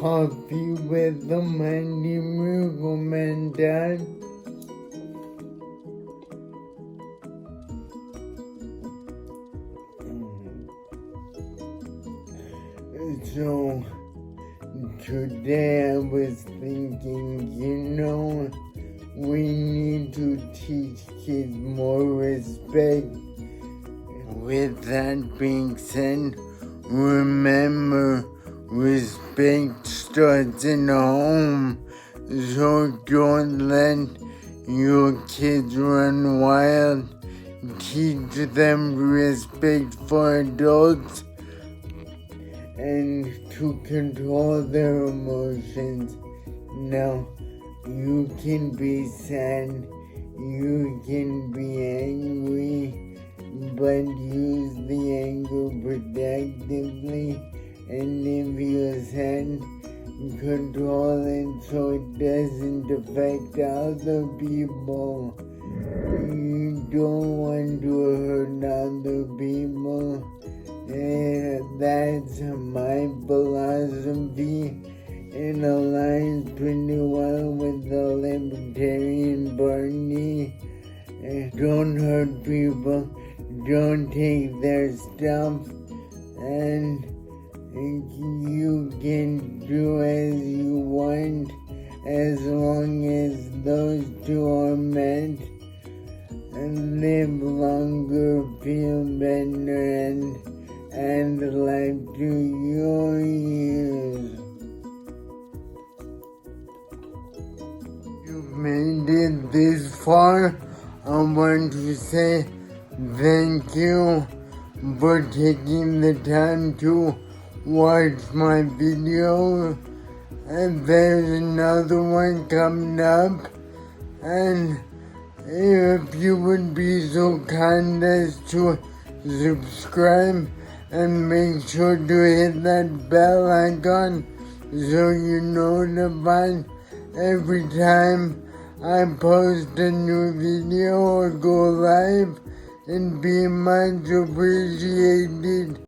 coffee with the Mighty Miracleman, Dad. So today I was thinking, we need to teach kids more respect. With that being said, remember, respect starts in the home, so don't let your kids run wild. Teach them respect for adults and to control their emotions. Now, you can be sad, you can be angry, but use the anger protectively, and if you're sad, control it so it doesn't affect other people. You don't want to hurt other people. That's my philosophy. It aligns pretty well with the Libertarian Party. Don't hurt people, don't take their stuff, and you can do as you want as long as those two are met, and live longer, feel better, and life to your years. You've made it this far. I want to say thank you for taking the time to watch my video, and there's another one coming up, and if you would be so kind as to subscribe and make sure to hit that bell icon so you're notified every time I post a new video or go live, and be much appreciated.